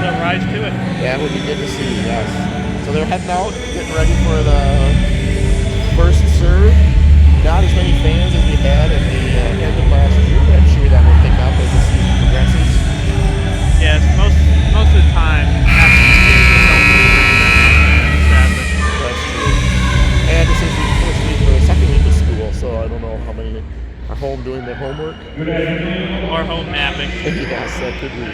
they'll rise to it. Yeah, it would be good to see, yes. So they're heading out, getting ready for the first serve. Not as many fans as we had at the end of last year. I'm sure that will pick up as the season progresses. Yes, most of the time, after the stadium, don't really sadly. That's true. And this is the first week or the second week of school, so I don't know how many are home doing their homework. Or home napping. Yes, that could be.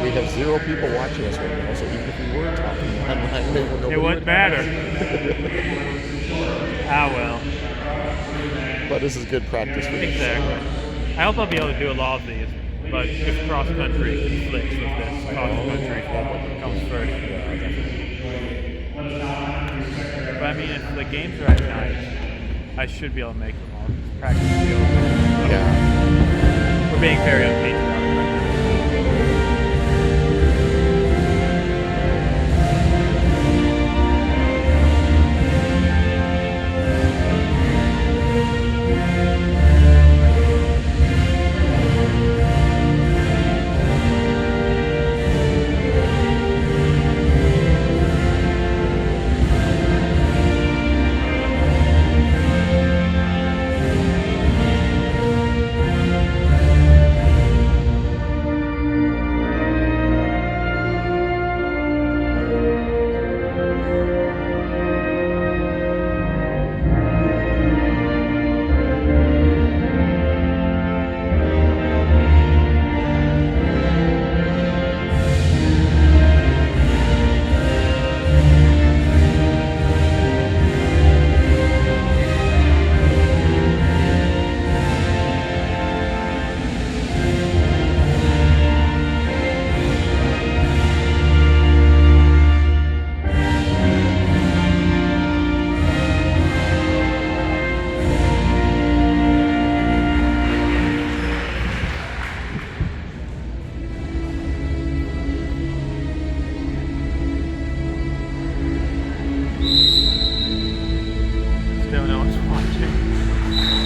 We have 0 people watching us right now, so even if we were talking online, it wouldn't matter. Well. But this is good practice for me. Exactly. I hope I'll be able to do a lot of these, but if cross-country conflicts with this, cross-country comes first. But I mean, if the games are at night, I should be able to make them all. Practice field. Yeah. We're being very unpatriotic right now.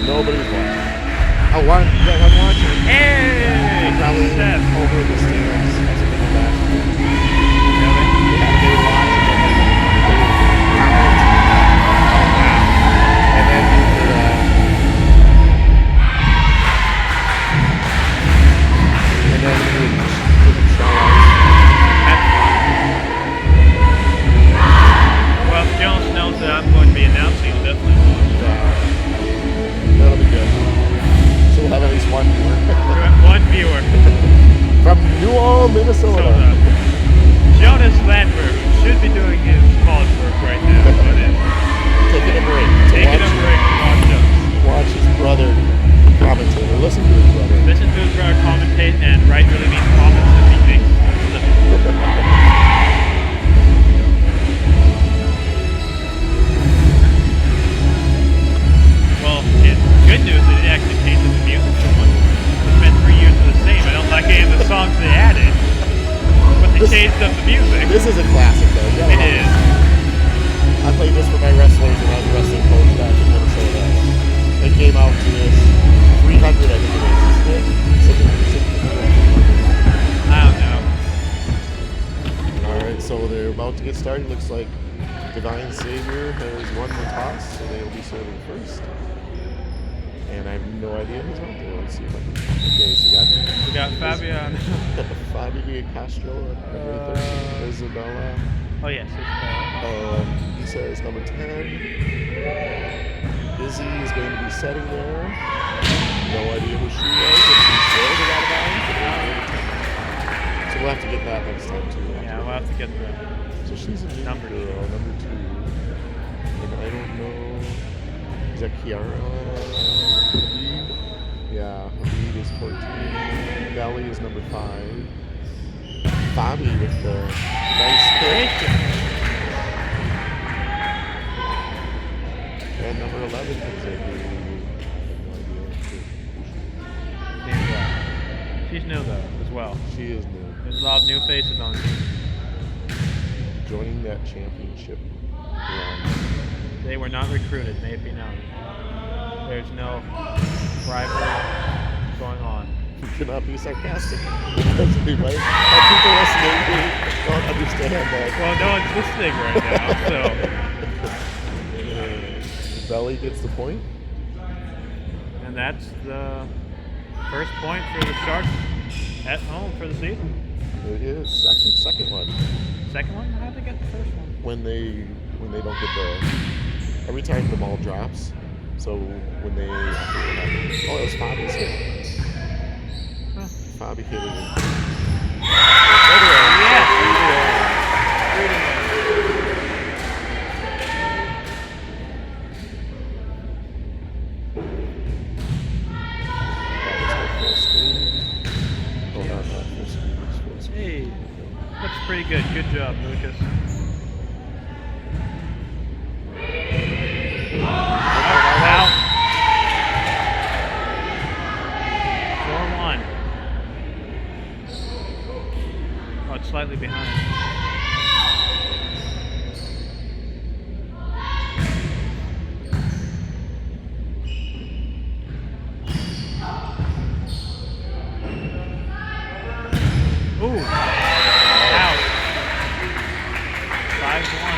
Nobody's watching. Oh, one. Yeah, I'm watching. Hey! Probably Seth. over the stands. That's a big last year. Really? Yeah, they were watching it. And then you could, and then you could show us. Well, if Jones knows that I'm going to be announcing, he'll definitely watch. That'll be good. So we'll have at least one viewer. One viewer. From New Ulm, Minnesota. Jonas Landberg should be doing his college work right now, but taking a break. Taking a break to watch us. Watch his brother commentate, or listen to his brother. Listen to his brother commentate, and right really means comments if he thinks. Well, good news, they didn't actually change the music so much. It's been 3 years of the same. I don't like any of the songs they added, but they changed up the music. This is a classic, though. It is. I played this for my wrestlers when I was a wrestling coach back in Minnesota. They came out to this 300, I think it is. I don't know. All right, so they're about to get started. Looks like Divine Savior has won the toss, so they will be serving first. And I have no idea who's out there. Let's see if I can. Okay, so we got Fabian. Fabi Castro at number 13. Isabella. Oh, yes, Isabella. He says number 10. Izzy is going to be setting there. No idea who she was. If she says it out of bounds. So we'll have to get that next time, too. Yeah, we'll have to get that. So she's a new Number girl, number 2. And I don't know. Is that Kiara? Habib? Yeah, Habib is 14. Valley is number 5. Bobby with the nice kick. And number 11 comes in. She's new, though, as well. She is new. There's a lot of new faces on the team. Joining that championship run. They were not recruited, may it be known. There's no rivalry going on. You cannot be sarcastic. Because we might have people listening who don't understand that. Well, no one's listening right now, so. Belly gets the point. And that's the first point for the Sharks at home for the season. It is actually the second one. Second one? How did they get the first one? When they don't get every time the ball drops. So when they it was Fabi's hit. Huh. Fabi hit it. Hey, looks pretty good. Good job, Lucas. Out. 4-1. Oh, it's slightly behind. Ooh. Out. 5-1.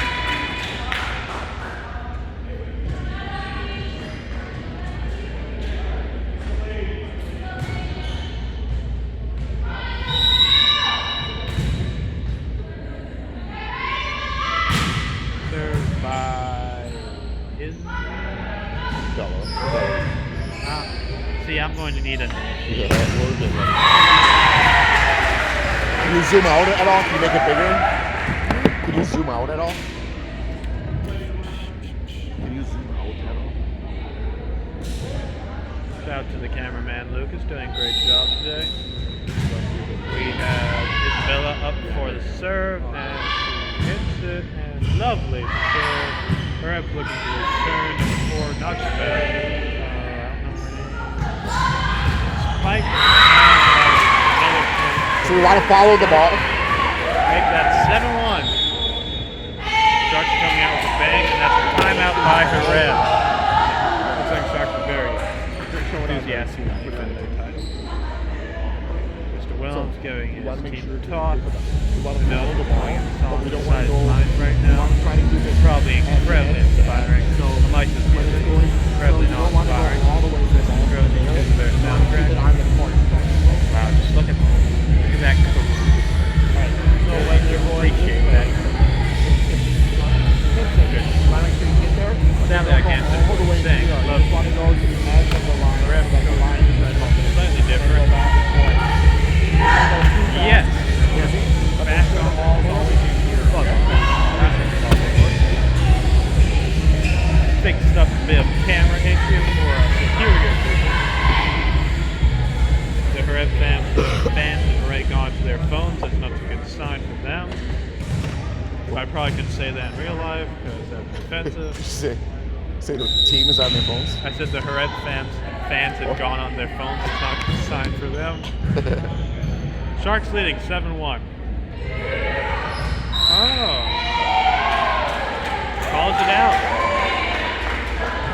Served by Bella. See, I'm going to need a name. Yeah, we're good. Can you zoom out at all? Can you make it bigger? Can you zoom out at all? Can you zoom out at all? Shout out to the cameraman Lucas, doing a great job today. We have Isabella up for the serve, and she hits it, and lovely serve. Perhaps looking to return for not too bad. Spike. So we want to follow the ball. Make that 7-1. Sharks coming out with a bang, and that's a timeout by Herrera. Looks like Sharks are very enthusiastic to defend their title. Mr. Willems giving his team a toss. We want to follow the ball, but we don't want to go. Right now, it's probably incredibly inspiring. I like this music. Incredibly not inspiring. Incredibly good to their soundtrack. Wow, just look at that coach. So when you appreciate that. Good. Sadly, I can't sing. I love slightly different. Yes. Back on. Big stuff, a bit of camera issue for a superior vision. The Hereb fans have already gone to their phones. That's not a good sign for them. I probably couldn't say that in real life because that's offensive. Say the team is on their phones. I said the Hereb fans have gone on their phones. It's not a good sign for them. Sharks leading 7-1. Oh. Calls it out.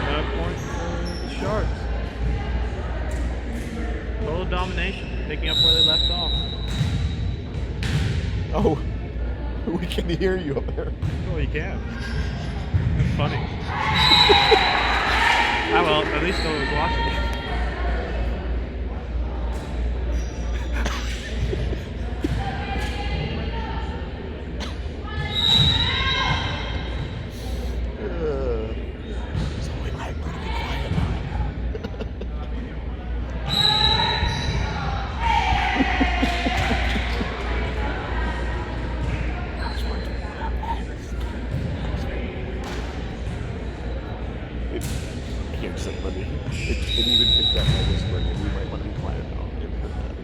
Another point for the Sharks. Total domination, picking up where they left off. Oh, we can hear you up there. Oh, you can. That's funny. Ah, well, at least no one was watching. So I'm going to be quiet now. I can't say, but it even picked up my whispering, and we might want to be quiet now. It heard that.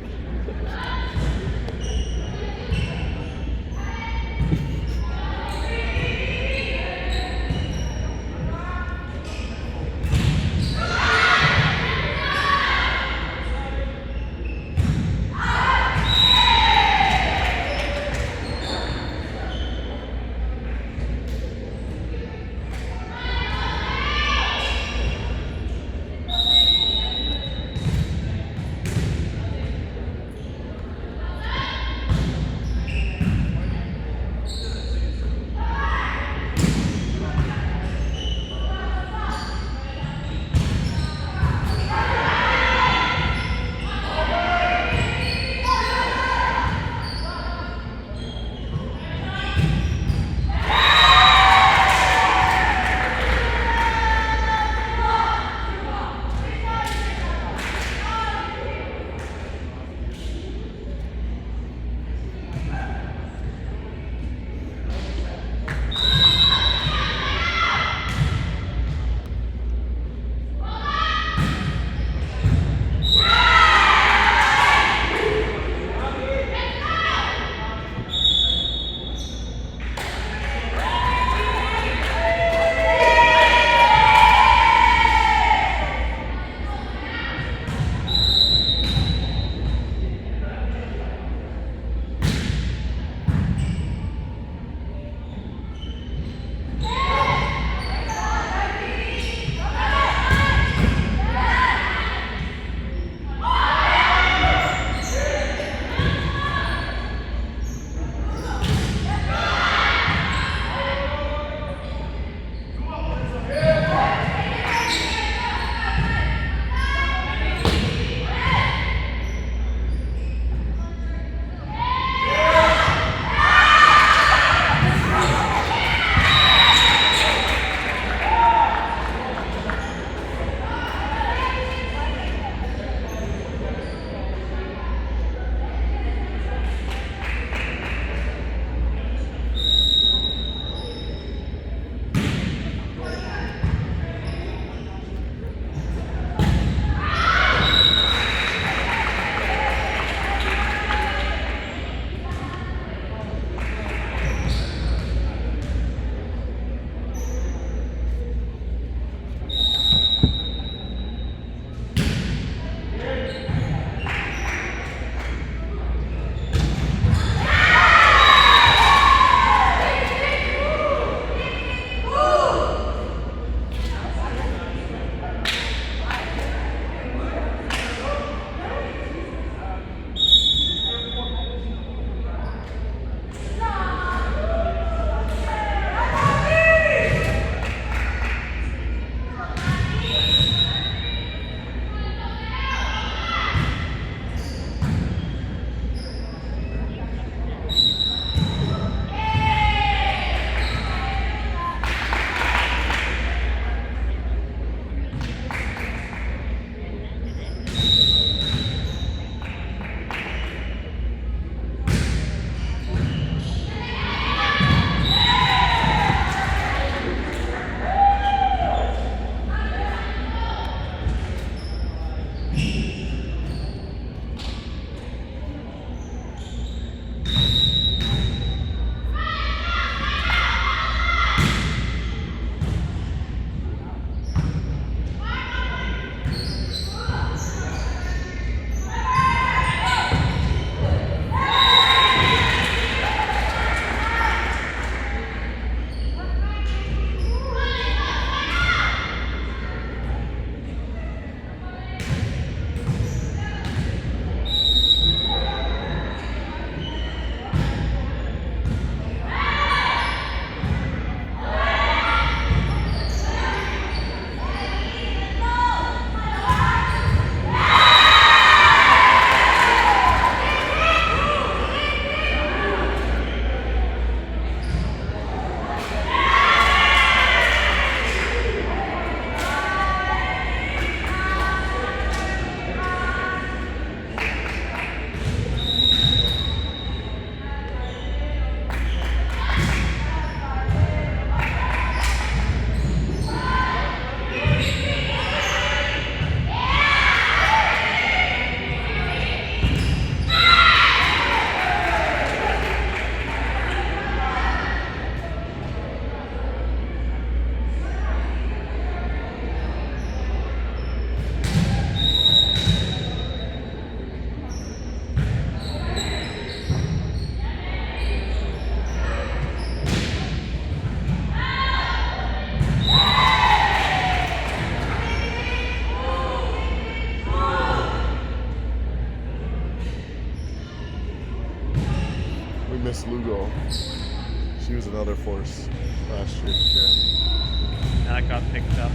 another force last year. And that got picked up.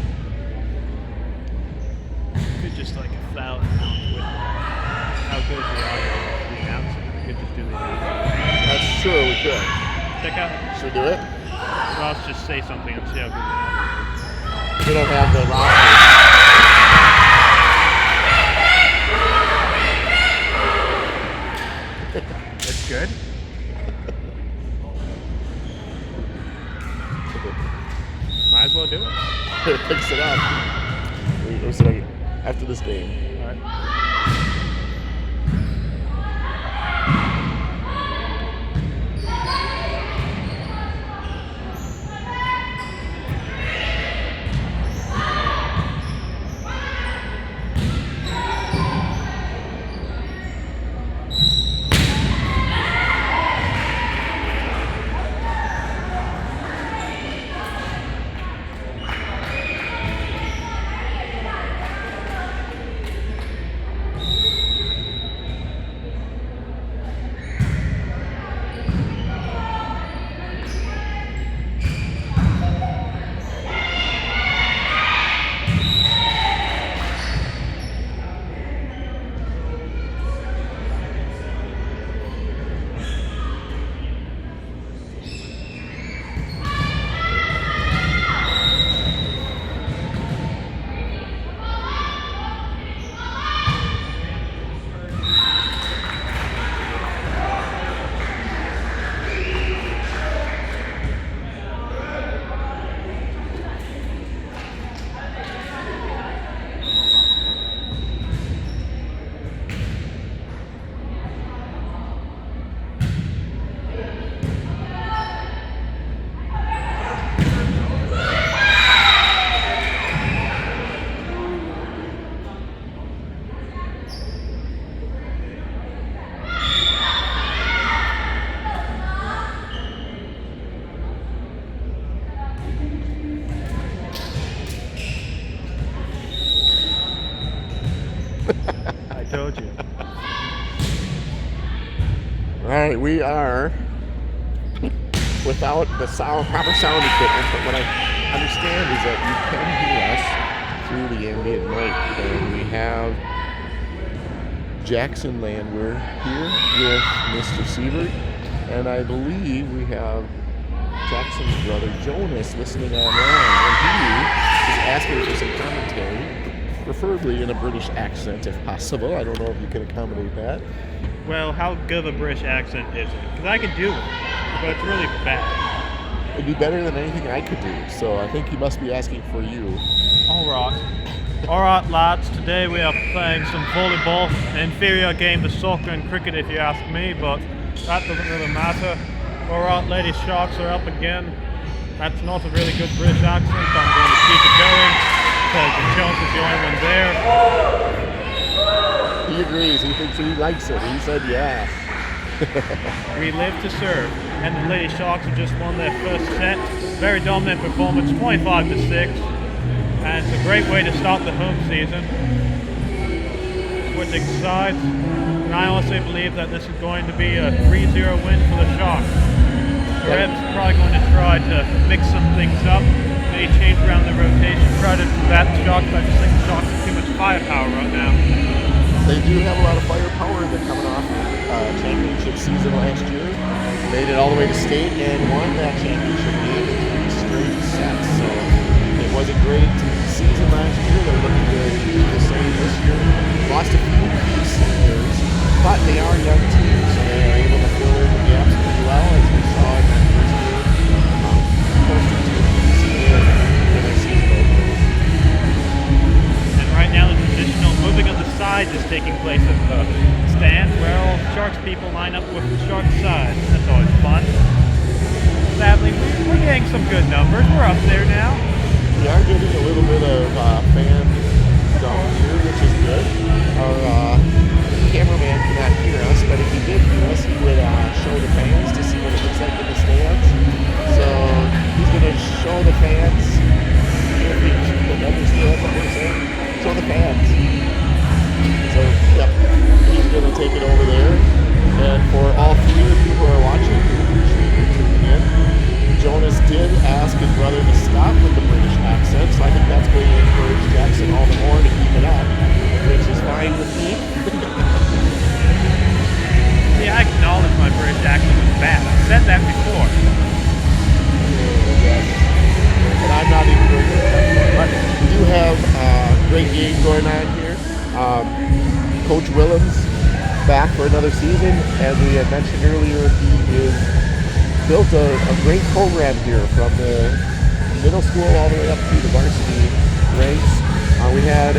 Could just like a 1,000 pounds with how good the audio is to the announcing. We could just do the announcing. That's true, we could. Check out. Should we do it? Well, let's just say something and see how good the announcing is. We don't have the roster. It's good. Might as well do it. It picks it up. We'll see after this game. All right. I told you. All right, we are without the proper sound equipment, but what I understand is that you can hear us through the ambient mic, and we have Jackson Landwehr here with Mr. Sievert, and I believe we have Jackson's brother Jonas listening online, and he is asking for some commentary, preferably in a British accent if possible. I don't know if you can accommodate that. Well, how good of a British accent is it? Because I could do it, but it's really bad. It'd be better than anything I could do, so I think he must be asking for you. All right, lads. Today we are playing some volleyball, an inferior game to soccer and cricket, if you ask me, but that doesn't really matter. All right, Lady Sharks are up again. That's not a really good British accent, but I'm going to keep it going because the chance is the only one there. He agrees. He thinks he likes it. He said, yeah. We live to serve, and the Lady Sharks have just won their first set. Very dominant performance, 25-6, and it's a great way to start the home season. Switching sides, and I honestly believe that this is going to be a 3-0 win for the Sharks. The Revs are probably going to try to mix some things up, maybe change around the rotation, try to combat the Sharks, but I just think the Sharks have too much firepower right now. They do have a lot of firepower. They're coming off championship season last year. Made it all the way to state and won that championship game in 3 straight sets. So it was a great season last year. They're looking to do the same this year. Lost a few key seniors, but they are a young team, so they are able to fill in the gaps pretty well, as we saw in that first year. Posted to a senior for their season opener. And right now the traditional moving of the sides is taking place at the stand where all Sharks people line up with the Sharks side. That's always fun. Sadly, we're getting some good numbers. We're up there now. We are getting a little bit of fan down here, which is good. Our cameraman cannot hear us, but if he did hear us, he would show the fans to see what it looks like in the stands. So he's going to show the fans, if he can understand what we're saying, show the fans. So, yep, he's going to take it over there. And for all 3 of you who are watching, we appreciate you tuning in. stop with the British accent, so I think that's going to encourage Jackson all the more to keep it up, which is fine with me. See, I acknowledge my British accent was bad. I've said that before. Yes. And I'm not even going to attempt that. But we do have a great game going on here. Coach Willems back for another season. As we had mentioned earlier, he is built a great program here from the middle school all the way up to the varsity ranks. We had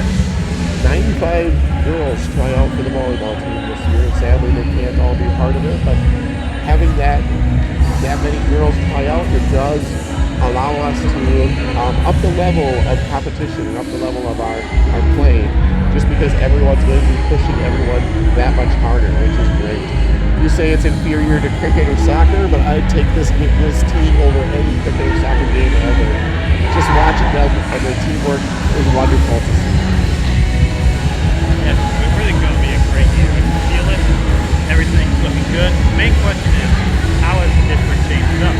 95 girls try out for the volleyball team this year. Sadly, they can't all be a part of it, but having that many girls try out, it does allow us to up the level of competition and up the level of our play, just because everyone's going to be pushing everyone that much harder, which is great. You say it's inferior to cricket or soccer, but I'd take this team over any cricket or soccer game ever. Just watching them and their teamwork is wonderful to see. Yes, it's really going to be a great year. I can feel it. Everything's looking good. The main question is, how has the district changed up?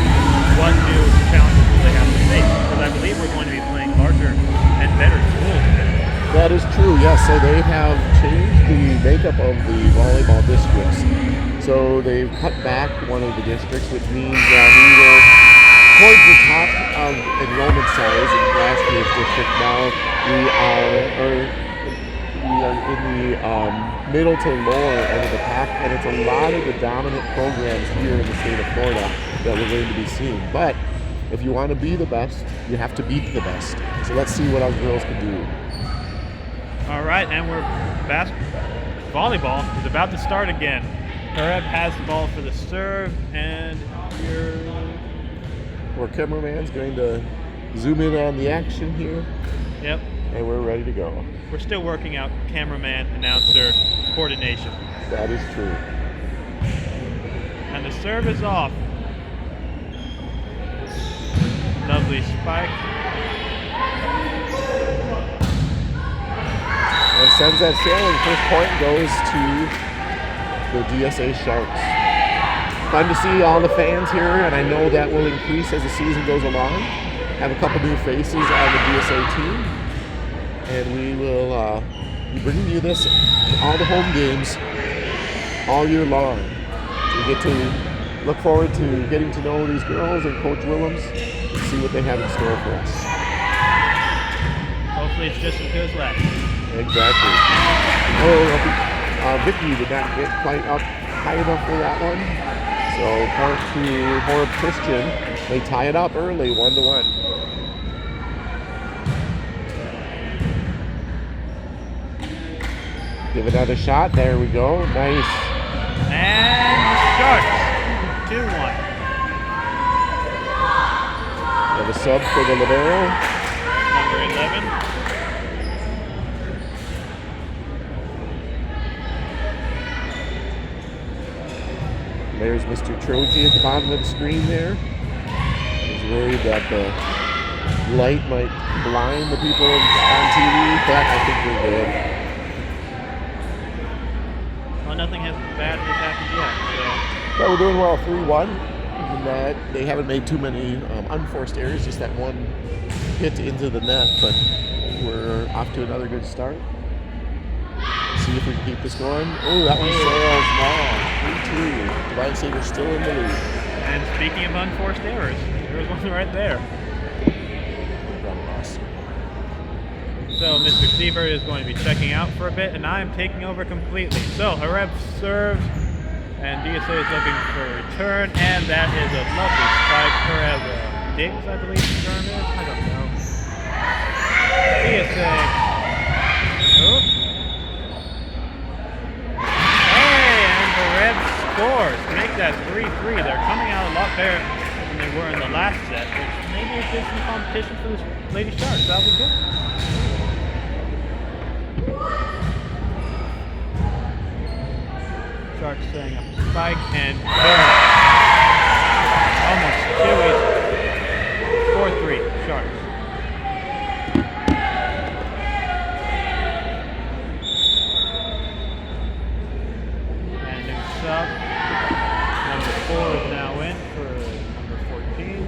What new challenges will they have to face? Because I believe we're going to be playing larger and better schools today. That is true, yes. So they have changed the makeup of the volleyball districts. So they've cut back one of the districts, which means that we were towards the top of enrollment size in last year's district. Now we are in the middle to lower end of the pack, and it's a lot of the dominant programs here in the state of Florida that we're going to be seeing. But if you want to be the best, you have to beat the best. So let's see what our girls can do. All right, and volleyball is about to start again. Hareb has the ball for the serve, and our cameraman's going to zoom in on the action here. Yep. And we're ready to go. We're still working out cameraman, announcer coordination. That is true. And the serve is off. Lovely spike. And sends that sailing. First point goes to the DSA Sharks. Fun to see all the fans here, and I know that will increase as the season goes along. Have a couple new faces on the DSA team. And we will be bringing you this all the home games all year long. So we get to look forward to getting to know these girls and Coach Willems and see what they have in store for us. Hopefully it's just as good as last. Exactly. Vicky did not get quite up high enough for that one. So point to Horeb Christian. They tie it up early, 1-1. Give it another shot. There we go. Nice. And Sharks, 2-1. Have a sub for the libero. Number 11. There's Mr. Troji at the bottom of the screen there. He's worried that the light might blind the people on TV, but I think we're good. Well, nothing bad has happened yet. So. But we're doing well, 3-1. And that they haven't made too many unforced errors, just that one hit into the net. But we're off to another good start. See if we can keep this going. Oh, that one sails long. 3-2. Divine Savior still in the lead. And speaking of unforced errors, there's one right there. So Mr. Sievert is going to be checking out for a bit, and I am taking over completely. So Hareb serves, and DSA is looking for a return, and that is a lovely spike. Hareb Davis, I believe the term is. I don't know. DSA. Oh. Hey, and Hareb scores to make that 3-3. They're coming out a lot better than they were in the last set, which maybe it gives some competition for the Lady Sharks. That'll be good. Sharks setting up a spike and boom. Almost too easy. 4-3, Sharks. And new sub. Number 4 is now in for number 14.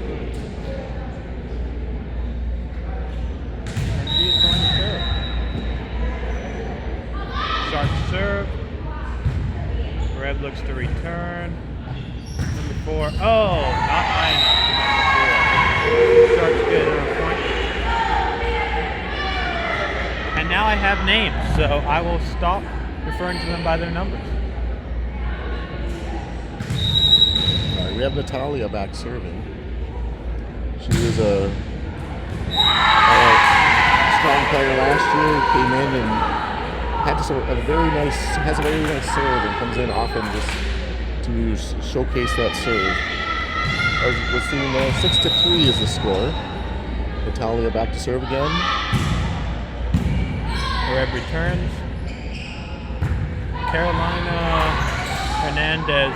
Red looks to return. Number 4. Oh, not high enough for number 4. Sharks get a point. And now I have names, so I will stop referring to them by their numbers. All right, we have Natalia back serving. She was a strong player last year. Came in and has a very nice serve and comes in often just to showcase that serve. We're seeing 6-3 is the score. Natalia back to serve again. Red returns. Carolina Hernandez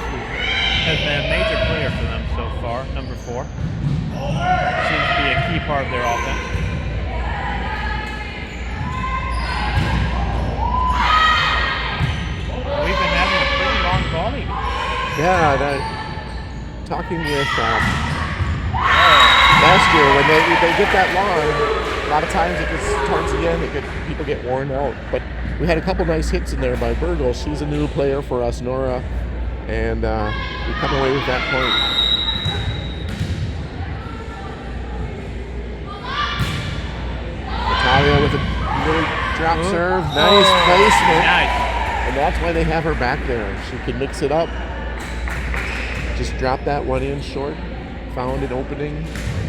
has been a major player for them so far, number 4. Seems to be a key part of their offense. We've been having a pretty long volley. Yeah, talking with last year, when they get that long, a lot of times it gets towards the end, people get worn out. But we had a couple nice hits in there by Burgle. She's a new player for us, Nora, and we come away with that point. Natalia with a really drop serve, nice placement. Nice. And that's why they have her back there. She can mix it up. Just drop that one in short. Found an opening.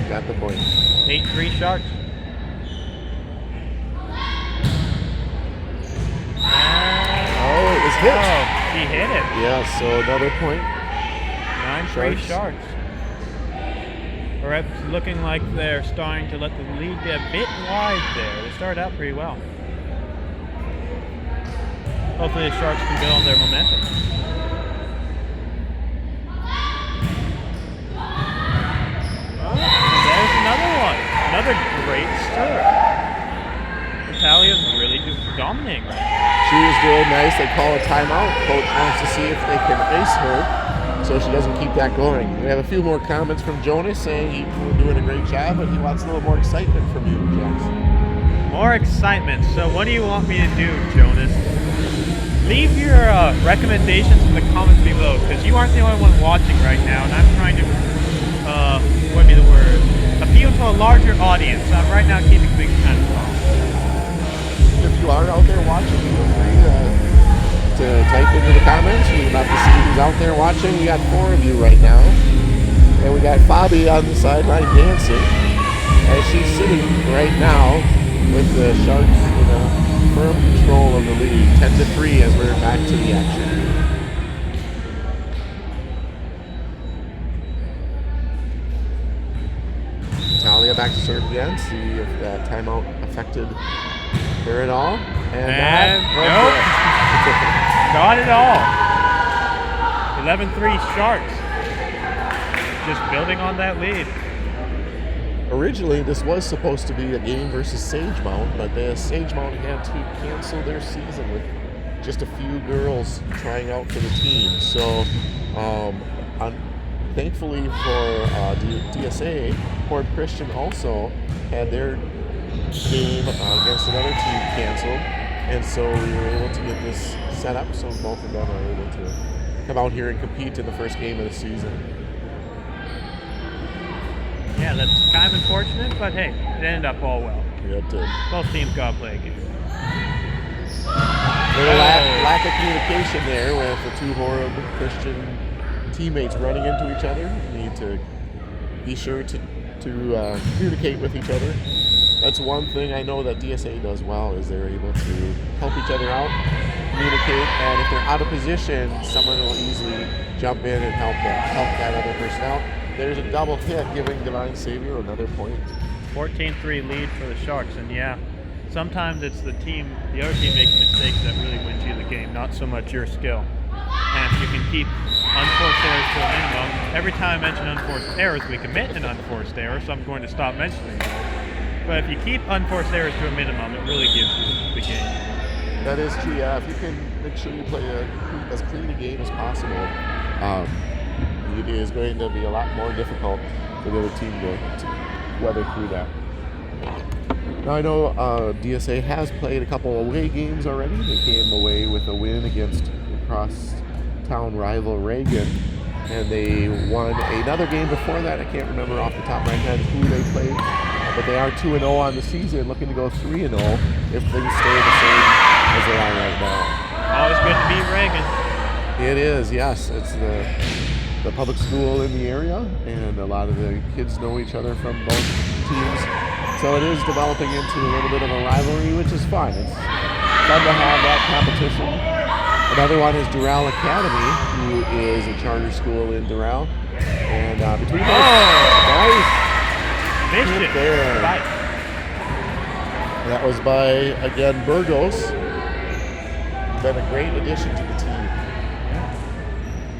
Got the point. 8-3 Sharks. Oh, it was hit. Oh, he hit it. Yeah, so another point. 9-3 Sharks. Red's looking like they're starting to let the lead get a bit wide there. They started out pretty well. Hopefully the Sharks can build on their momentum. There's another one. Another great stir. Natalia's really dominating right now. She is doing nice. They call a timeout. Coach wants to see if they can ice her so she doesn't keep that going. We have a few more comments from Jonas saying we're doing a great job, but he wants a little more excitement from you, Jackson. More excitement. So what do you want me to do, Jonas? Leave your recommendations in the comments below, because you aren't the only one watching right now, and I'm trying to, what would be the word? Appeal to a larger audience. So I'm right now keeping things kind of calm. If you are out there watching, feel free to type into the comments. We'd love to see who's out there watching. We got 4 of you right now. And we got Fabi on the sideline dancing, as she's sitting right now with the Sharks in a firm control of the lead, 10-3 as we're back to the action. Talia back to serve again, see if that timeout affected her at all. And nope. Not at all. 11-3 Sharks. Just building on that lead. Originally, this was supposed to be a game versus Sagemount, but the Sagemount had to cancel their season with just a few girls trying out for the team. So, thankfully for DSA, Ford Christian also had their game against another team canceled, and so we were able to get this set up so both of them are able to come out here and compete in the first game of the season. Yeah, that's kind of unfortunate, but hey, it ended up all well. Yeah, it did. Both teams got to play a game. Little lack of communication there with the 2 horrible Christian teammates running into each other. We need to be sure to communicate with each other. That's one thing I know that DSA does well, is they're able to help each other out, communicate, and if they're out of position, someone will easily jump in and help that other person out. There's a double hit, giving Divine Savior another point. 14-3 lead for the Sharks, and yeah, sometimes it's the other team making mistakes that really wins you the game, not so much your skill. And if you can keep unforced errors to a minimum, every time I mention unforced errors, we commit an unforced error, so I'm going to stop mentioning those. But if you keep unforced errors to a minimum, it really gives you the game. That is true, yeah. If you can make sure you play as clean a game as possible, it is going to be a lot more difficult for the other team to weather through that. Now I know DSA has played a couple away games already. They came away with a win against Lacrosse hometown rival Reagan, and they won another game before that. I can't remember off the top of my head who they played, but they are 2-0 on the season, looking to go 3-0 if things stay the same as they are right now. Always good to beat Reagan. It is, yes. It's the public school in the area, and a lot of the kids know each other from both teams. So it is developing into a little bit of a rivalry, which is fun. It's fun to have that competition. Another one is Doral Academy, who is a charter school in Doral. And between those guys, Missed it. there. Right. That was by, again, Burgos. Been a great addition to the team.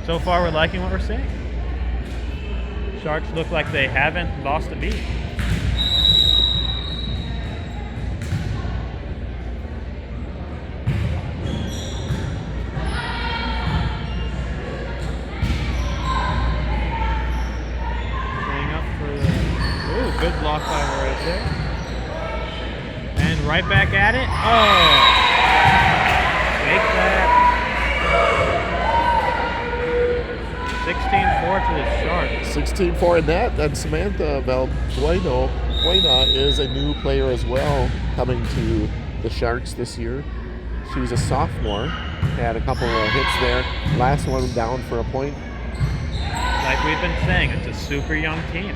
So far, we're liking what we're seeing. Sharks look like they haven't lost a beat. Staying up for the... Ooh, good block by her right there. And right back at it. Oh! Make that. 16-4 to the Sharks. 16-4 in that. And Samantha Buena is a new player as well coming to the Sharks this year. She's a sophomore. Had a couple of hits there. Last one down for a point. Like we've been saying, it's a super young team.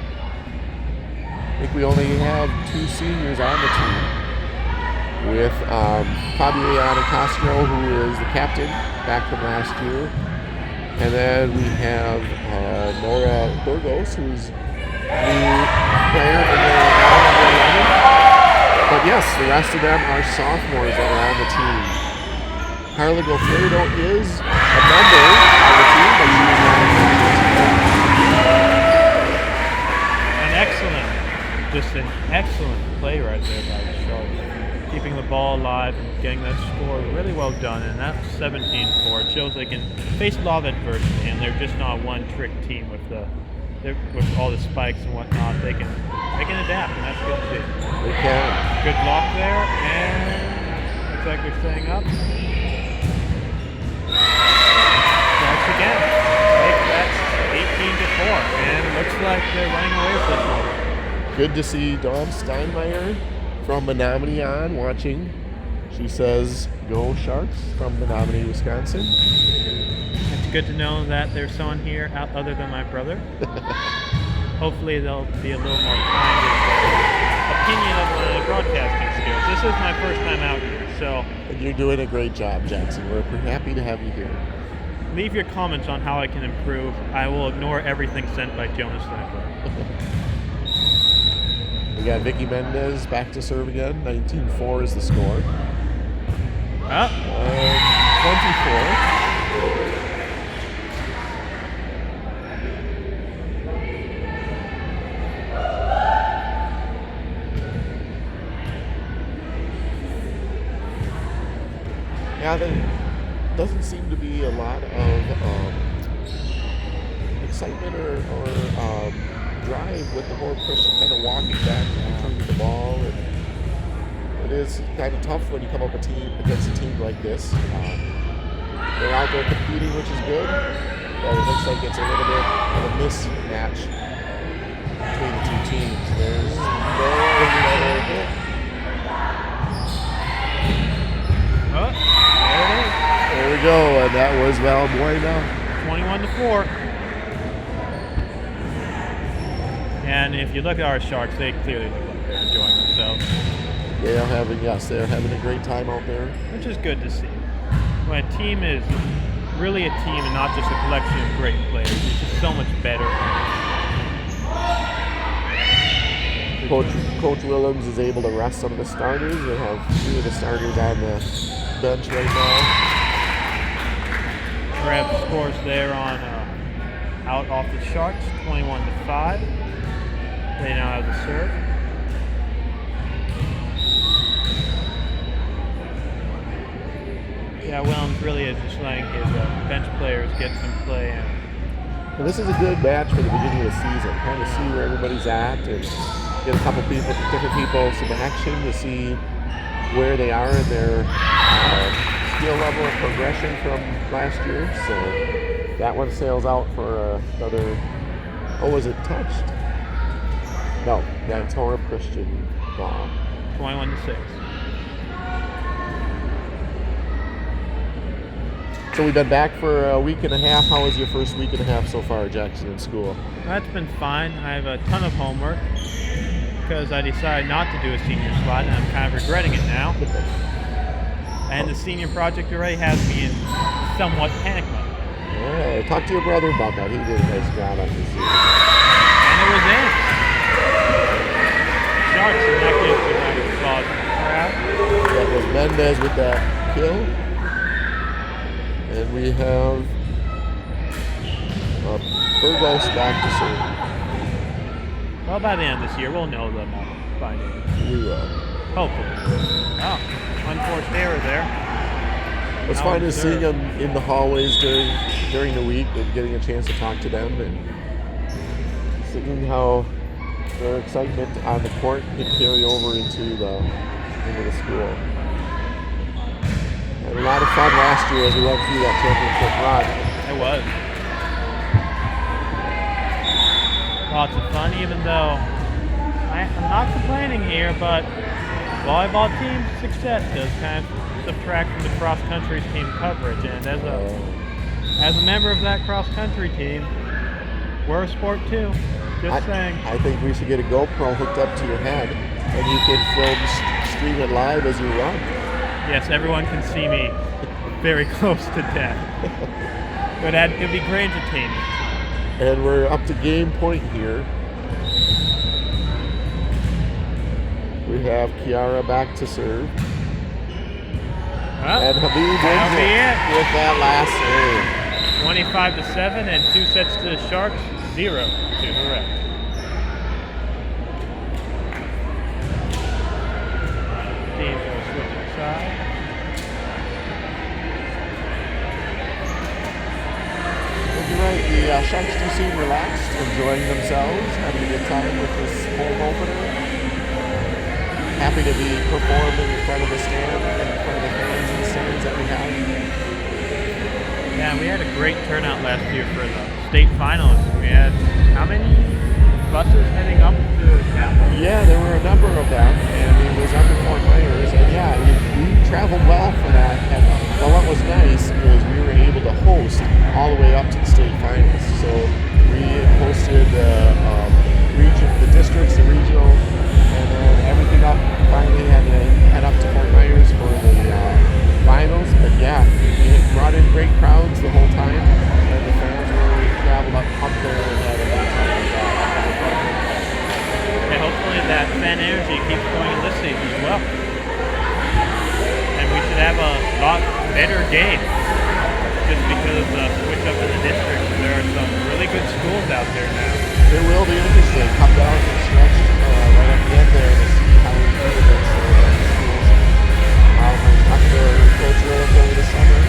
I think we only have 2 seniors on the team. With Fabiana Castro, who is the captain back from last year. And then we have Nora Burgos, who's a new player in the 11. But yes, the rest of them are sophomores that are on the team. Carla Gofredo is a member of the team, but she is not an excellent play right there by the Sharks. Keeping the ball alive and getting that score really well done, and that's 17-4. It shows they can face a lot of adversity, and they're just not a one-trick team with all the spikes and whatnot. They can adapt, and that's good to see. They can. Good block there, and looks like they're staying up. Sharks again. That's 18-4, and it looks like they're running away with this one. Good to see Dawn Steinmeier from Menominee on watching. She says, "Go Sharks," from Menominee, Wisconsin. It's good to know that there's someone here other than my brother. Hopefully they'll be a little more kind of opinion of my broadcasting skills. This is my first time out here, so... And you're doing a great job, Jackson. We're happy to have you here. Leave your comments on how I can improve. I will ignore everything sent by Jonas Lindbergh. We got Vicky Mendez back to serve again. 19-4 is the score. 24. Yeah, there doesn't seem to be a lot of excitement or drive with the whole person kind of walking back and returning the ball. And it is kind of tough when you come up against a team like this. They're out there competing, which is good, but it looks like it's a little bit of a mismatch between the two teams. There's no hit. There we go, and that was Valbuena. 21-4. And if you look at our Sharks, they clearly look like they're enjoying themselves. They're having a great time out there. Which is good to see. When a team is really a team and not just a collection of great players, it's just so much better. Coach Willems is able to rest some of the starters. They have 3 of the starters on the bench right now. Grab scores there on out off the Sharks, 21-5. They now have the serve. Yeah, Willems really is just letting his bench players get some play in. Well, this is a good match for the beginning of the season. Kind of see where everybody's at and get a couple different people some action to see where they are in their skill level and progression from last year. So that one sails out for another. Oh, was it touched? No, that's Horeb Christian ball. 21-6. So we've been back for a week and a half. How was your first week and a half so far, Jackson, in school? That's been fine. I have a ton of homework because I decided not to do a senior slot, and I'm kind of regretting it now. And the senior project already has me in somewhat panic mode. Yeah, talk to your brother about that. He did a nice job on this season. And it was in. Sharks in that case are like applause from the crowd. That was Mendez with that kill. And we have Burgos back to serve. Well, by the end of this year, we'll know them all by name. We will. Hopefully. Oh, unforced error there. What's fun is seeing them in the hallways during the week and getting a chance to talk to them and seeing how their excitement on the court can carry over into the school. Had a lot of fun last year as we went through that championship run. It was. Lots of fun, even though I'm not complaining here, but volleyball team success does kind of subtract from the cross-country team coverage. And as a member of that cross-country team, we're a sport too. Just saying. I think we should get a GoPro hooked up to your head, and you can stream it live as you run. Yes, everyone can see me very close to death. But it'd be great entertainment. And we're up to game point here. We have Kiara back to serve. Well, and Habib that'll be it with that last serve. 25-7 and 2 sets to the Sharks, 0 to the Reds. Teams are switching sides. You're right, the Sharks do seem relaxed, enjoying themselves, having a good time with this home opener. Happy to be performing in front of the stand, in front of the fans and stands that we have. Yeah, we had a great turnout last year for the state finals. We had how many buses heading up to Capital? Yeah, there were a number of them, and it was up in Fort Myers, and yeah, we traveled well for that. And what was nice was we were able to host all the way up to the state finals. So we hosted the districts, the regional, and then everything up. Finally had to head up to Fort Myers for the finals. But yeah, we brought in great crowds the whole time, and the fans were traveled up there and had a good time with that. And hopefully that fan energy keeps going this season as well. And we should have a lot better game just because of the switch up in the district. There are some really good schools out there now. It will be interesting. Come down and stretch right at the end there to see how we do against the schools. I talked to Coach Williams over the summer,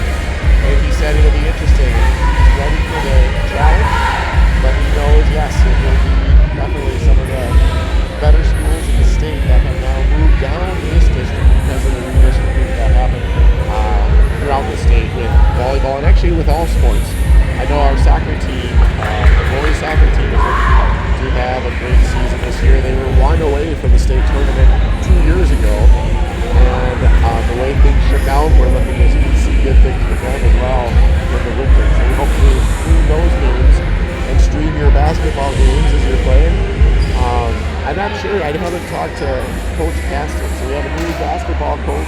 and he said it'll be interesting. He's ready for the challenge, but he knows, yes, it will be definitely some of the better schools in the state that have now moved down to this district because of the redistricting that happened throughout the state with volleyball and actually with all sports. I know our soccer team, the boys soccer team, is looking to have a great season this year. They were one away from the state tournament 2 years ago, and the way things shook out, we're looking to see good things for them as well in the winter. So we hope to stream those games and stream your basketball games as you're playing. I'm not sure. I haven't talked to Coach Caston, so we have a new basketball coach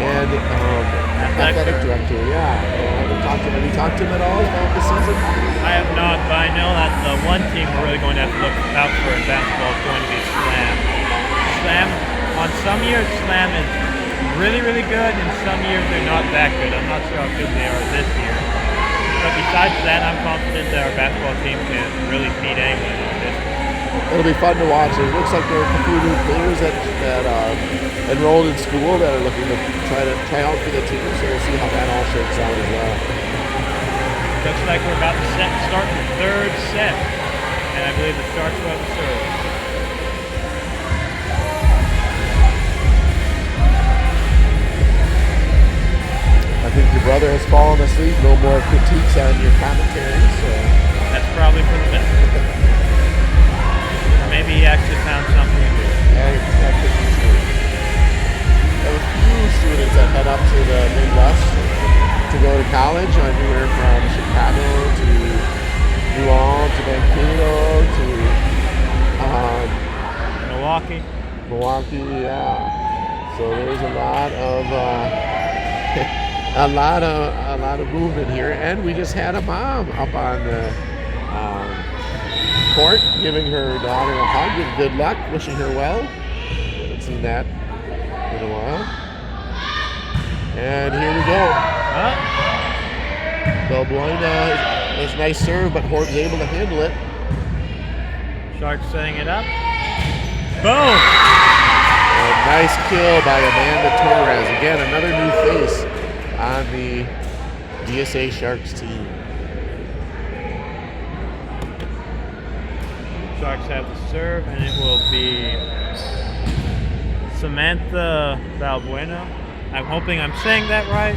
and athletic director. Yeah, I haven't talked to him. Have you talked to him at all about the season? I have not, but I know that the one team we're really going to have to look out for in basketball is going to be Slam. Slam, on some years, Slam is really, really good, and some years they're not that good. I'm not sure how good they are this year. But besides that, I'm confident that our basketball team can really beat anyone in this. It'll be fun to watch. It looks like there are a few new players that enrolled in school that are looking to try out for the team, so we'll see how that all shakes out as well. Looks like we're about to start the third set, and I believe the Sharks will have the serve. I think brother has fallen asleep. No more critiques on your commentary. So That's probably for the best. Or maybe he actually found something to do. that could be true. There were a few students that head up to the Midwest to go to college, anywhere from Chicago to New Orleans to Mankato to Milwaukee. Milwaukee. Yeah. So there's a lot of a lot of movement here, and we just had a mom up on the court giving her daughter a hug and good luck, wishing her well. Haven't seen that in a while. And here we go. Balbuena is a nice serve, but Horton's able to handle it. Sharks setting it up. Boom! A nice kill by Amanda Torres. Again, another new face on the DSA Sharks team. Sharks have the serve, and it will be Samantha Balbuena. I'm hoping I'm saying that right.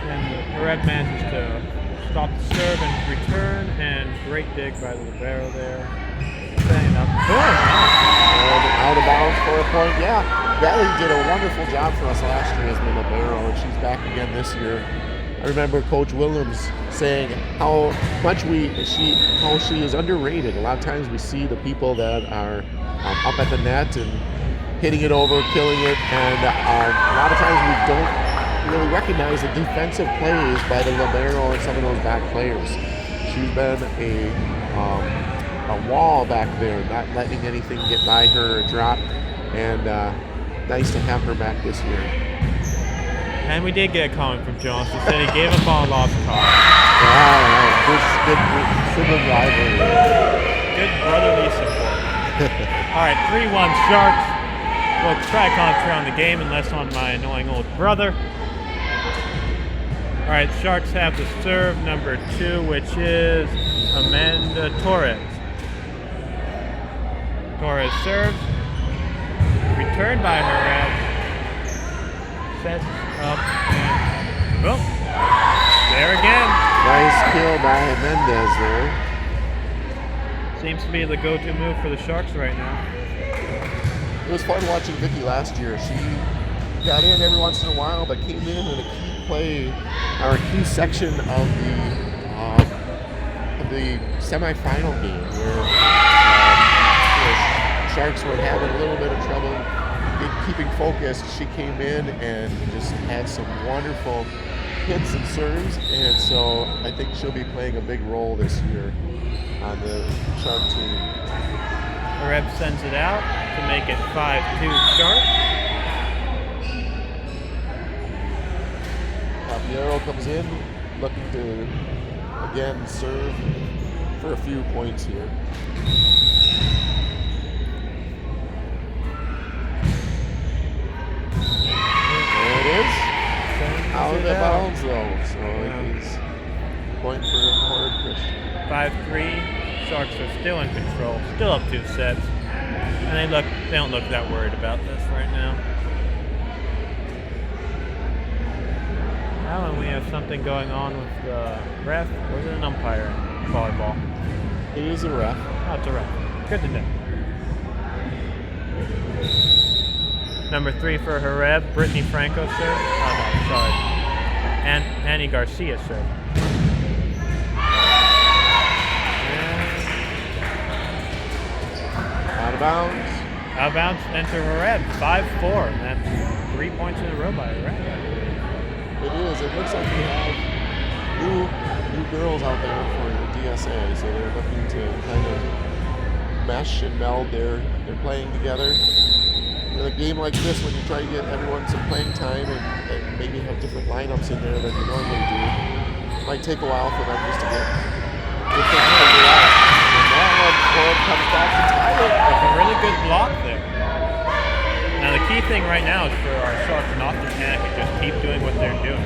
And the red manages to stop the serve and return, and great dig by the libero there. Setting up. Boom! And out of bounds for a point. Yeah, Valley did a wonderful job for us last year as the libero, and she's back again this year. I remember Coach Williams saying how she is underrated. A lot of times we see the people that are up at the net and hitting it over, killing it, and a lot of times we don't really recognize the defensive plays by the libero and some of those back players. She's been a wall back there, not letting anything get by her or drop, and nice to have her back this year. And we did get a comment from Jones who said he gave up on a lost cause. Wow, good sibling rivalry. Good brotherly support. All right, 3-1 Sharks. We'll try to concentrate on the game and less on my annoying old brother. All right, Sharks have the serve, number 2, which is Amanda Torres. Torres serves. Returned by her. Sets up and boom. There again. Nice kill by Mendez there. Seems to be the go-to move for the Sharks right now. It was fun watching Vicky last year. She got in every once in a while, but came in a key play or a key section of the semifinal game where Sharks were having a little bit of trouble keeping focused. She came in and just had some wonderful hits and serves, and so I think she'll be playing a big role this year on the Shark team. Reb sends it out to make it 5-2 Sharks. Capiero comes in looking to again serve for a few points here. There it is. Out of the bounds though, so he's point for Horton Christian. 5-3. Sharks are still in control, still up 2 sets, and they don't look that worried about this right now. Now when we have something going on with the ref, or is it an umpire in volleyball? It is a ref. Oh, it's a ref. Good to know. Number 3 for Hareb, Brittany Franco serve. Oh no, sorry. Annie Garcia serve. Out of bounds. Out of bounds, enter Hareb, 5-4. And that's 3 points in a row by Hareb. It is. It looks like we have new girls out there for the DSA, so they're looking to kind of mesh and meld their playing together. In a game like this, when you try to get everyone some playing time and maybe have different lineups in there than you normally do, it might take a while for them just to get things figured out. And that one comes back to tie it. That's a really good block there. Now the key thing right now is for our Sharks not to panic and just keep doing what they're doing.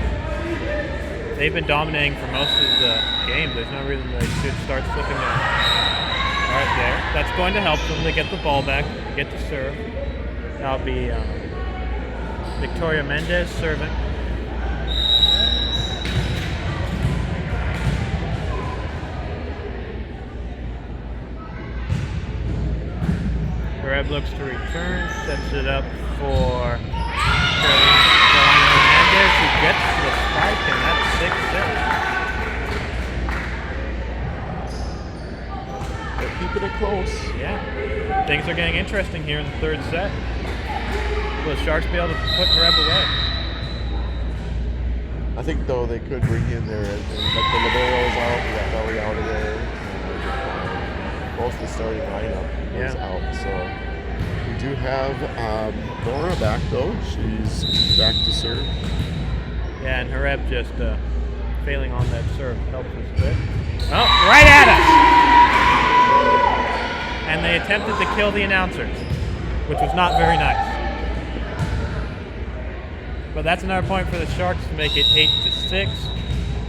They've been dominating for most of the game. There's no reason they should start slipping down. All right, there. That's going to help them to get the ball back, get to serve. That'll be Victoria Mendez serving. Reb looks to return, sets it up for Carolina Hernandez, who gets the spike, and that's 6-6. They're keeping it close. Yeah. Things are getting interesting here in the third set. Will the Sharks be able to put Reb away? I think though they could bring in there like the liberos out, we got Belly out of there. Most of the starting lineup is out, so we do have Nora back though. She's back to serve. Yeah, and Hareb just failing on that serve helps us a bit. Oh, right at us! And they attempted to kill the announcers, which was not very nice. But that's another point for the Sharks to make it 8-6,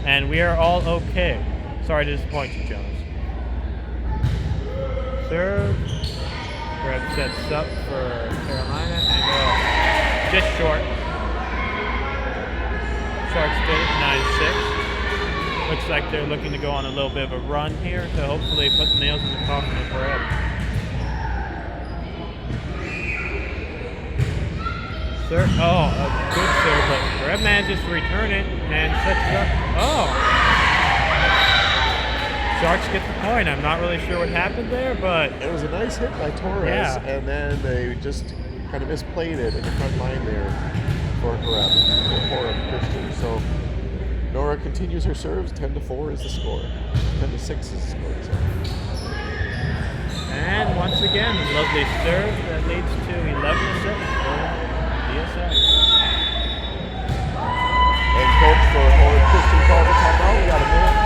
and we are all okay. Sorry to disappoint you, Jonas. Serve. Reb sets up for Carolina, and just short. Sharks did it, 9-6. Looks like they're looking to go on a little bit of a run here to hopefully put the nails in the coffin of Reb. Serve. Oh, a good serve, but Reb manages to return it and sets it up. Oh! Sharks get the point. I'm not really sure what happened there, but It was a nice hit by Torres, Yeah. and then they just kind of misplayed it in the front line there for Horeb Christian. So Nora continues her serves. 10-4 is the score. 10-6 is the score. and once again, a lovely serve that leads to 11-6 for DSA. And coach for Horeb Christian called the timeout. We got a minute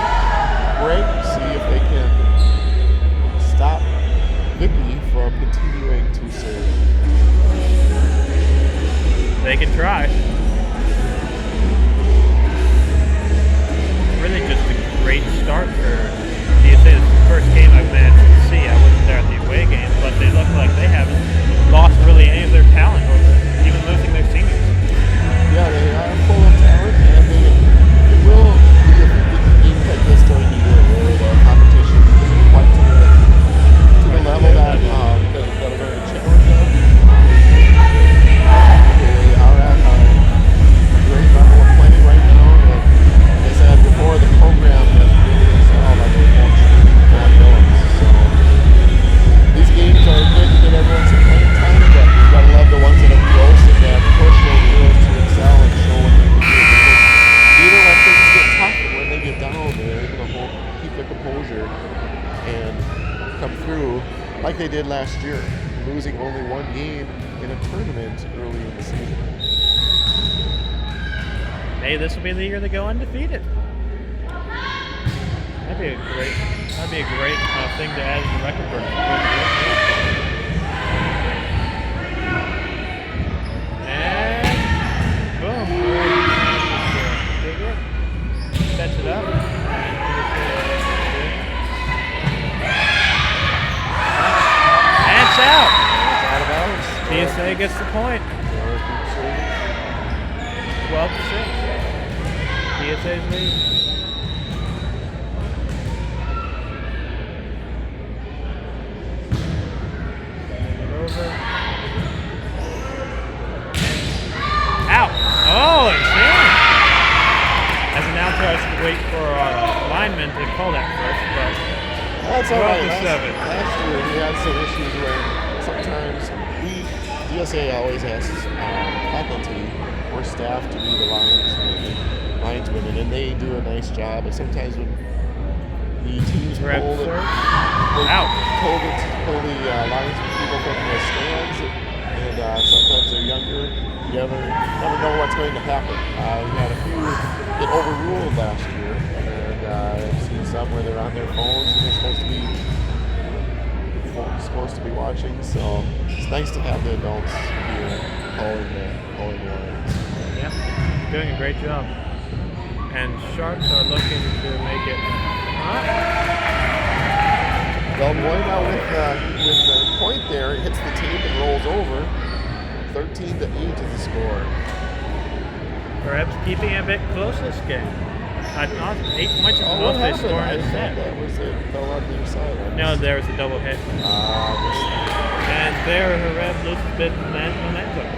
break. See if they can stop Vicky from continuing to serve. They can try. Really just a great start for DSA. This is the first game I've managed to see. I wasn't there at the away game, but they look like they haven't lost really any of their talent or even losing their seniors. Yeah, they are full of talent, and it will be a game like this during the year where the competition isn't quite to the level that are going to challenge them. They are at a great level of play right now, and as I said before, the program has really excelled by their coach, Matt Willems. So these games are good to get everyone some playing time, but you've got to love the ones that are close and that push those girls to excel and show what they can do. Because even when things get tough and when they get down, they're able to keep their composure and come through like they did last year, losing only one game in a tournament early in the season. Maybe this will be the year they go undefeated. That'd be a great thing to add to the record book. And boom! Dig it. Sets it up. And it's out. It's out of bounds. DSA gets the point. 12-6. DSA's lead. Over. Out. Oh, insane. As an announcer, I should wait for our lineman to call that first, but That's all right. 12-7. Last year we had some issues where sometimes DSA always asks faculty or staff to be the linesmen, and they do a nice job. But sometimes when the teams pull Reb the serve. linesmen people from the stands, and sometimes they're younger. You never know what's going to happen. We had a few get overruled last year, and I've seen some where they're on their phones and they're supposed to be watching. So it's nice to have the adults here calling the lines. Yeah, doing a great job. And Sharks are looking to make it. Well, Moyna with the point there, it hits the tape and rolls over. 13-8 is the score. Perhaps keeping it a bit close this game. I thought 8 points is the What most they happened? scored I in a thought set. that was it. Fell on the other side. No, there was a double hit. This And there, Hareb loses a bit of momentum.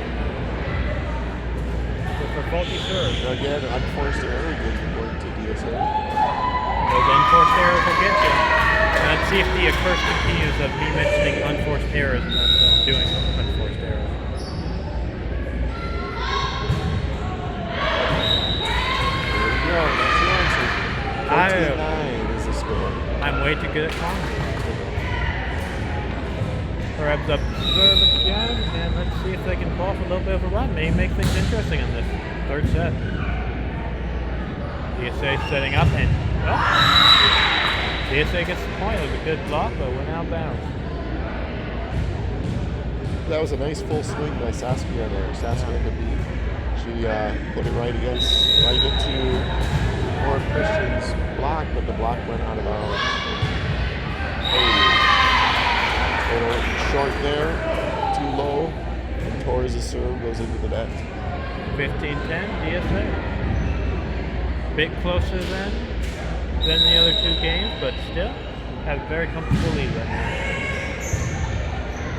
With her faulty serve. Again, unforced error gives the point to DSA. Those unforced errors will get you. And let's see if the curse continues of me mentioning unforced errors and not doing unforced errors. There we go. That's the answer. 14-9 is the score. I'm way too good at calling. Hareb's up to serve again, and let's see if they can pull off a little bit of a run. Maybe make things interesting in this third set. DSA setting up, and DSA gets the point. It was a good block, but went out of bounds. That was a nice full swing by Saskia there. Saskia the beat. She put it right into Laura Christian's block, but the block went out of bounds. A little short there, too low, and Torres' serve goes into the net. 15-10, DSA. Bit closer than the other two games, but still have a very comfortable lead right now.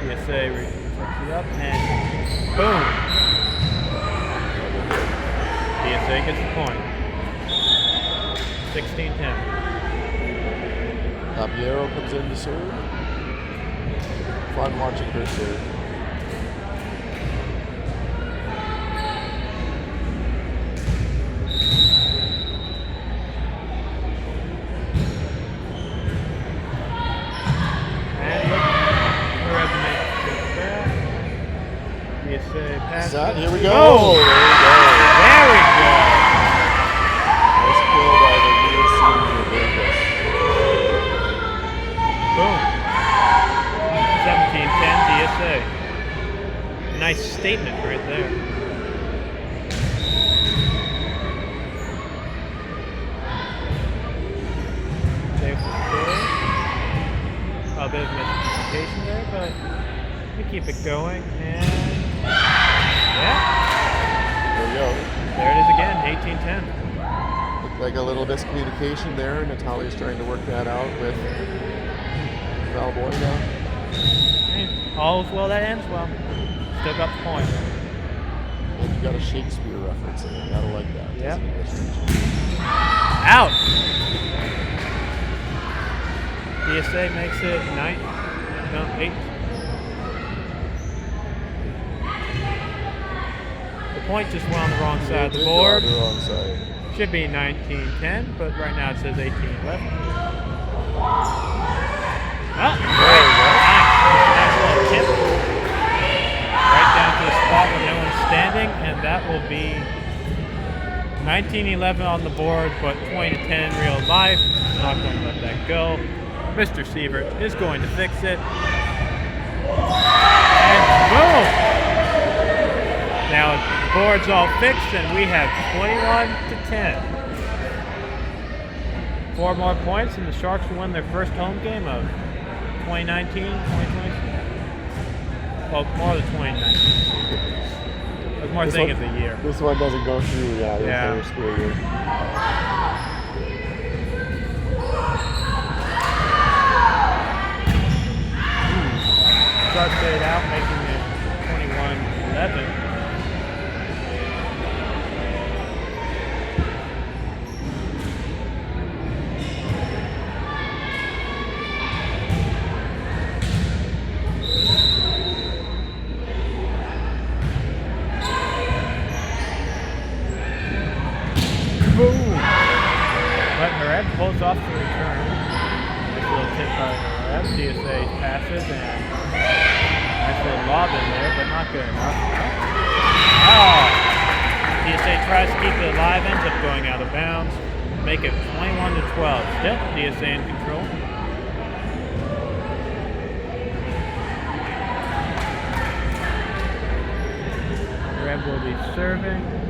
DSA picks it up and boom! DSA gets the point. 16-10. Tapiero comes in to serve. Fun watching her serve. And look, Hareb makes it back. DSA passes. Set, here we go. Oh! There we go. There we go! Nice kill by the real senior Vegas. Boom. 17-10 DSA. Nice statement right there. Save the score. A bit of miscommunication there, but we keep it going. And yeah, There we go. there it is again, 18-10. Looked like a little miscommunication there. Natalia's trying to work that out with Valbuena. Hey, all's well that ends well. Still got the point. And you got a Shakespeare reference in it. Gotta like that. Yep. As an English teacher. Out! DSA makes it 8. The point just went on the wrong side of the Did go board. on the wrong side. Should be 19-10, but right now it says 18-11. Ah, nice little tip. Right down to the spot where no one's standing, and that will be 19-11 on the board, but 20-10 in real life. Not going to let that go. Mr. Sievert is going to fix it. And boom! Now the board's all fixed, and we have 21-10. 4 more points, and the Sharks will win their first home game of 2019, 2020. Well, more than 2019. There's more thing of the year. This one doesn't go through, the entire school year. Sharks stayed out, making it 21-11. Boom! But Hareb pulls off the return. Nice little tip by Hareb. DSA passes and nice little lob in there, but not good enough. Oh! DSA tries to keep it alive, ends up going out of bounds. Make it 21-12. Still, DSA in control. Hareb will be serving.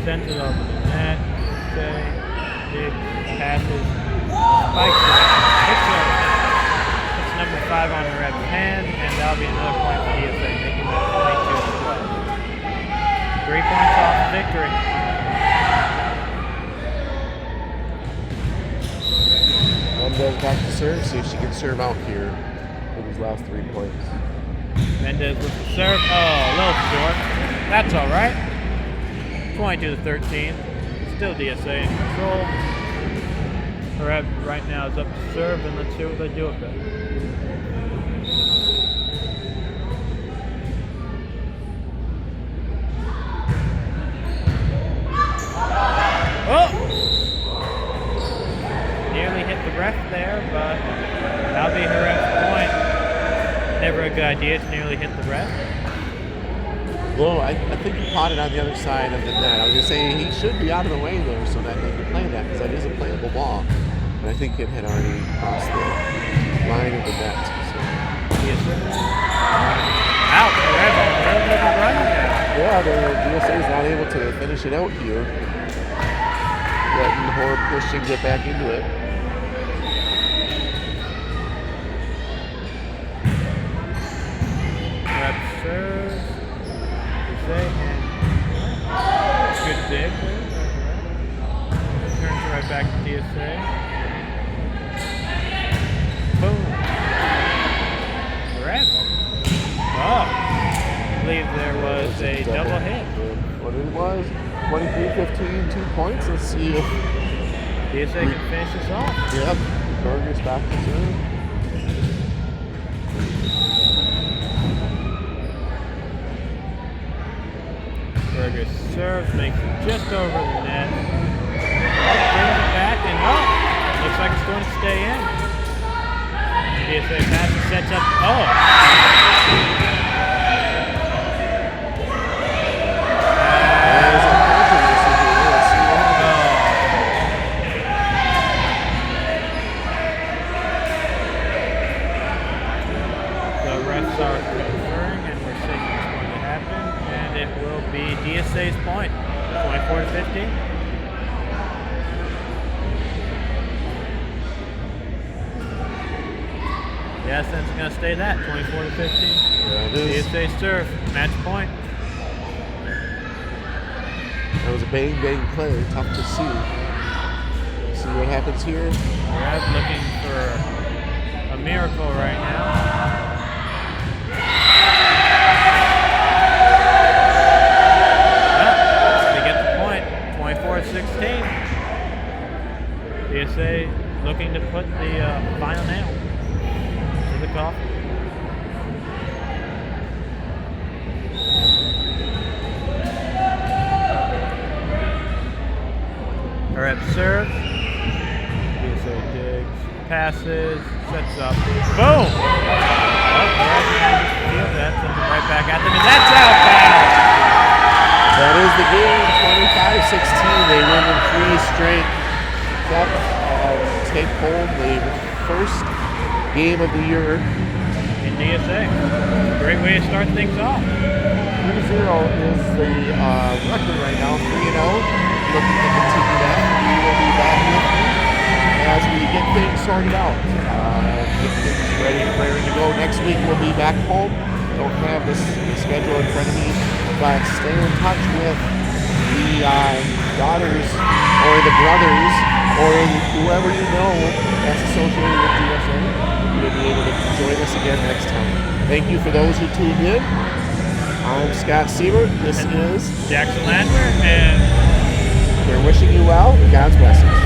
Sends it over the net. Big passes. Spikes it. It's number 5 on Hareb's hand, and that'll be another point for DSA, making that 22-12. 3 points off the victory. serve, see if she can serve out here for these last 3 points. Mendez with the serve. Oh, a little short. That's all right. 22-13. Still DSA in control. Hareb right now is up to serve, and let's see what they do with it. Oh! Nearly hit the ref there, but that'll be Hareb's point. Never a good idea to nearly hit the ref. Well, I think he caught it on the other side of the net. I was going to say he should be out of the way there so that they can play that, because that is a playable ball. But I think it had already crossed the line of the net. So. Yes, sir. Out. Hareb on a little run there. Yeah, the DSA is not able to finish it out here. Letting Horeb Christian get back into it. Hareb serves. Good dig. Turns right back to DSA. Boom. Hareb. Oh. I believe there was a double hit. What it was? 23-15, 2 points. Let's see if DSA can finish this off. Yep. Burgers back to serve. Burgess serves, makes it just over the net. Brings it back, and looks like it's going to stay in. DSA passes, sets up. The refs are conferring, and we're seeing what's going to happen. And it will be DSA's point, 24-15. Yes, that's going to stay that, 24-15. DSA serve, match point. That was a bang play, tough to see. See what happens here. Hareb looking for a miracle right now. They get the point, 24-16. DSA looking to put the final nail to the coffin. Hareb serves. DSA digs, passes, sets up. Boom! Hareb manages to field that, sends it right back at them, and that's out foul! That is the game, 25-16. They win in 3 straight sets and take home the first game of the year. In DSA. Great way to start things off. 3-0 is the record right now, 3-0. Looking to continue that. We will be back with you as we get things sorted out. Get things ready to go. Next week we'll be back home. Don't have the schedule in front of me, but stay in touch with the daughters or the brothers or whoever you know that's associated with DSA. You'll be able to join us again next time. Thank you for those who tuned in. I'm Scott Siebert. This is Jackson Landwehr, and we're wishing you well. God's blessings.